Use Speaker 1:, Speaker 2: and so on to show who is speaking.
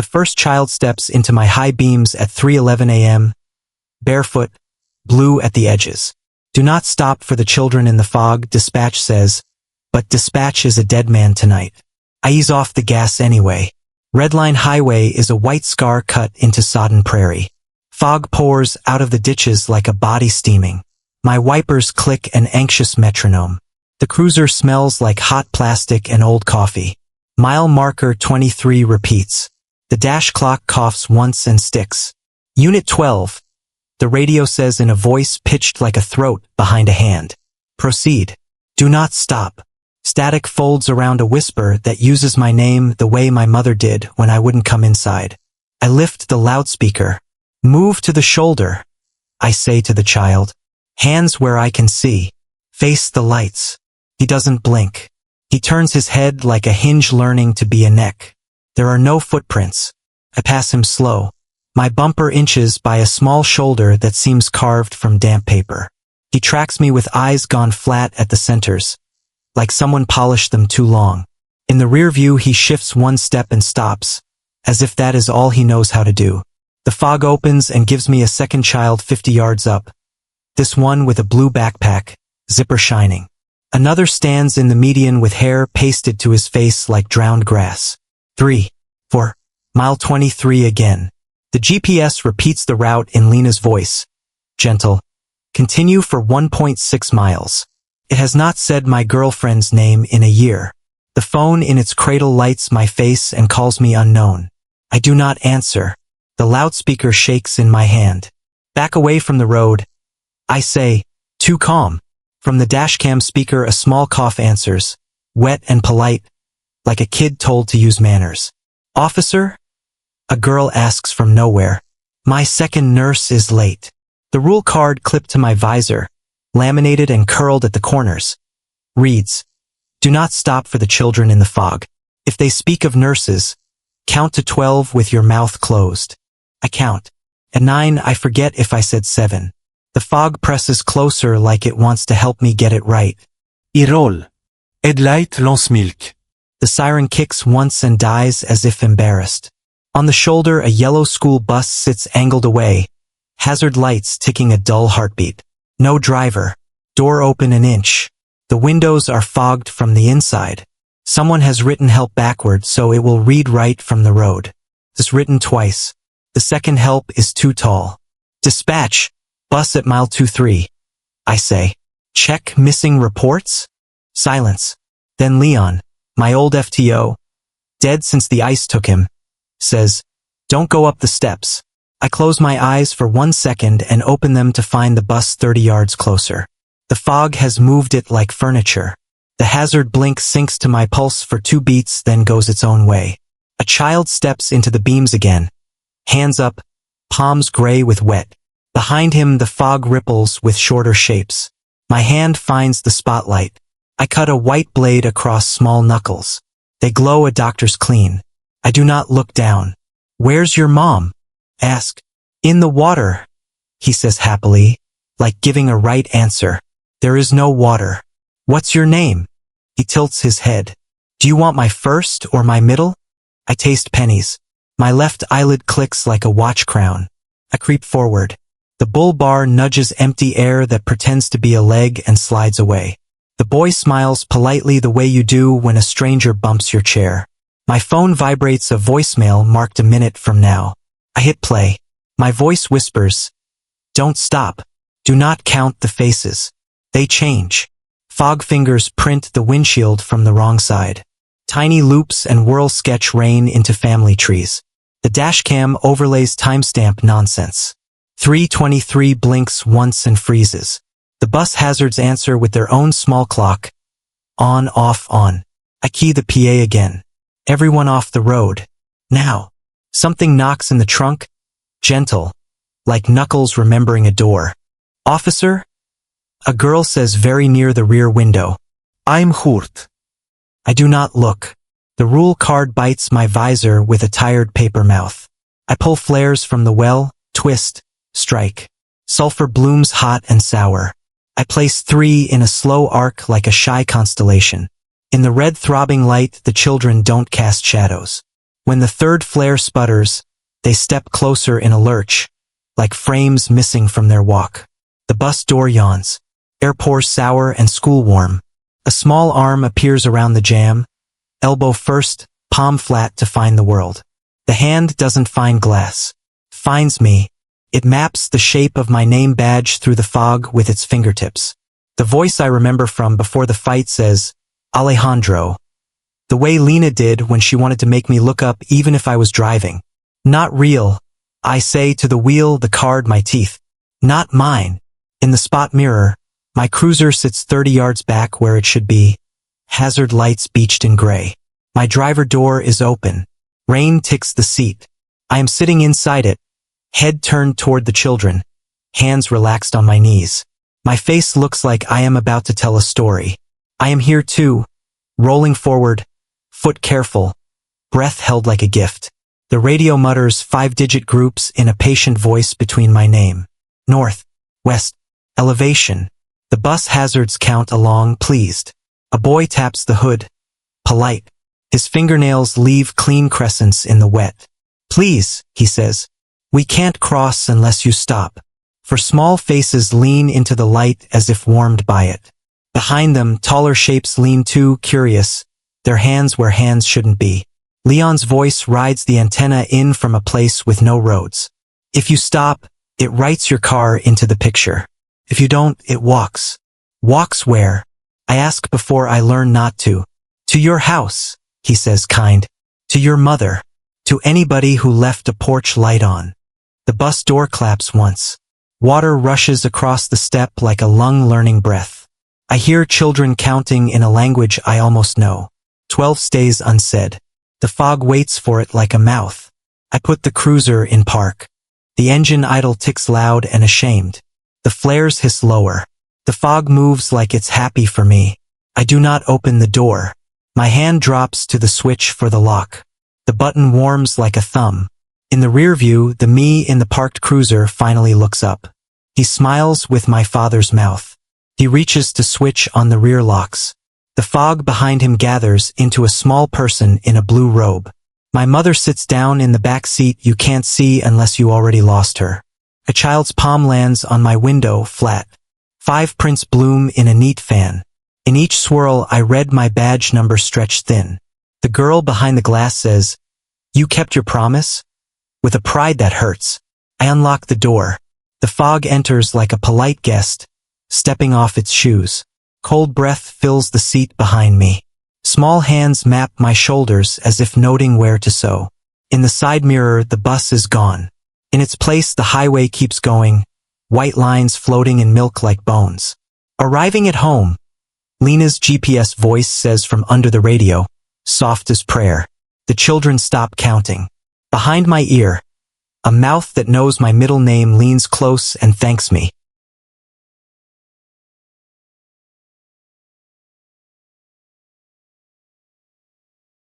Speaker 1: The first child steps into my high beams at 3:11 a.m., barefoot, blue at the edges. Do not stop for the children in the fog, dispatch says, but dispatch is a dead man tonight. I ease off the gas anyway. Redline Highway is a white scar cut into sodden prairie. Fog pours out of the ditches like a body steaming. My wipers click an anxious metronome. The cruiser smells like hot plastic and old coffee. Mile marker 23 repeats. The dash clock coughs once and sticks. Unit 12. The radio says in a voice pitched like a throat behind a hand. Proceed. Do not stop. Static folds around a whisper that uses my name the way my mother did when I wouldn't come inside. I lift the loudspeaker. Move to the shoulder, I say to the child. Hands where I can see. Face the lights. He doesn't blink. He turns his head like a hinge learning to be a neck. There are no footprints. I pass him slow. My bumper inches by a small shoulder that seems carved from damp paper. He tracks me with eyes gone flat at the centers, like someone polished them too long. In the rear view he shifts one step and stops, as if that is all he knows how to do. The fog opens and gives me a second child 50 yards up. This one with a blue backpack, zipper shining. Another stands in the median with hair pasted to his face like drowned grass. 3, 4, mile 23 again. The GPS repeats the route in Lena's voice. Gentle. Continue for 1.6 miles. It has not said my girlfriend's name in a year. The phone in its cradle lights my face and calls me unknown. I do not answer. The loudspeaker shakes in my hand. Back away from the road. I say, too calm. From the dashcam speaker a small cough answers, wet and polite, like a kid told to use manners. Officer? A girl asks from nowhere. My second nurse is late. The rule card clipped to my visor, laminated and curled at the corners, reads, do not stop for the children in the fog. If they speak of nurses, count to 12 with your mouth closed. I count. At 9 I forget if I said 7. The fog presses closer like it wants to help me get it right.
Speaker 2: Irol. Headlight lance milk.
Speaker 1: The siren kicks once and dies as if embarrassed. On the shoulder a yellow school bus sits angled away, hazard lights ticking a dull heartbeat. No driver. Door open an inch. The windows are fogged from the inside. Someone has written help backward so it will read right from the road. It's written twice. The second help is too tall. Dispatch. Bus at mile 23. I say. Check missing reports? Silence. Then Leon, my old FTO, dead since the ice took him, says, don't go up the steps. I close my eyes for 1 second and open them to find the bus 30 yards closer. The fog has moved it like furniture. The hazard blink sinks to my pulse for 2 beats then goes its own way. A child steps into the beams again. Hands up, palms gray with wet. Behind him the fog ripples with shorter shapes. My hand finds the spotlight. I cut a white blade across small knuckles. They glow a doctor's clean. I do not look down. Where's your mom? Ask. In the water, he says happily, like giving a right answer. There is no water. What's your name? He tilts his head. Do you want my first or my middle? I taste pennies. My left eyelid clicks like a watch crown. I creep forward. The bull bar nudges empty air that pretends to be a leg and slides away. The boy smiles politely the way you do when a stranger bumps your chair. My phone vibrates a voicemail marked a minute from now. I hit play. My voice whispers, don't stop. Do not count the faces. They change. Fog fingers print the windshield from the wrong side. Tiny loops and whirl sketch rain into family trees. The dashcam overlays timestamp nonsense. 3:23 blinks once and freezes. The bus hazards answer with their own small clock. On, off, on. I key the PA again. Everyone off the road. Now. Something knocks in the trunk. Gentle. Like knuckles remembering a door. Officer? A girl says very near the rear window.
Speaker 2: I'm hurt.
Speaker 1: I do not look. The rule card bites my visor with a tired paper mouth. I pull flares from the well, twist, strike. Sulfur blooms hot and sour. I place 3 in a slow arc like a shy constellation. In the red throbbing light, the children don't cast shadows. When the third flare sputters, they step closer in a lurch, like frames missing from their walk. The bus door yawns. Air pours sour and school warm. A small arm appears around the jam, elbow first, palm flat to find the world. The hand doesn't find glass. Finds me. It maps the shape of my name badge through the fog with its fingertips. The voice I remember from before the fight says, Alejandro. The way Lena did when she wanted to make me look up even if I was driving. Not real. I say to the wheel, the card, my teeth. Not mine. In the spot mirror, my cruiser sits 30 yards back where it should be. Hazard lights beached in gray. My driver door is open. Rain ticks the seat. I am sitting inside it, head turned toward the children, hands relaxed on my knees. My face looks like I am about to tell a story. I am here too, rolling forward, foot careful, breath held like a gift. The radio mutters 5-digit groups in a patient voice between my name. North, west, elevation. The bus hazards count along, pleased. A boy taps the hood, polite. His fingernails leave clean crescents in the wet. Please, he says. We can't cross unless you stop. For small faces lean into the light as if warmed by it. Behind them, taller shapes lean too, curious, their hands where hands shouldn't be. Leon's voice rides the antenna in from a place with no roads. If you stop, it writes your car into the picture. If you don't, it walks. Walks where? I ask before I learn not to. To your house, he says kind. To your mother. To anybody who left a porch light on. The bus door claps once. Water rushes across the step like a lung learning breath. I hear children counting in a language I almost know. 12 stays unsaid. The fog waits for it like a mouth. I put the cruiser in park. The engine idle ticks loud and ashamed. The flares hiss lower. The fog moves like it's happy for me. I do not open the door. My hand drops to the switch for the lock. The button warms like a thumb. In the rear view, the me in the parked cruiser finally looks up. He smiles with my father's mouth. He reaches to switch on the rear locks. The fog behind him gathers into a small person in a blue robe. My mother sits down in the back seat you can't see unless you already lost her. A child's palm lands on my window, flat. 5 prints bloom in a neat fan. In each swirl I read my badge number stretched thin. The girl behind the glass says, "You kept your promise?" With a pride that hurts, I unlock the door. The fog enters like a polite guest, stepping off its shoes. Cold breath fills the seat behind me. Small hands map my shoulders as if noting where to sew. In the side mirror, the bus is gone. In its place, the highway keeps going, white lines floating in milk like bones. Arriving at home, Lena's GPS voice says from under the radio, soft as prayer. The children stop counting. Behind my ear, a mouth that knows my middle name leans close and thanks me.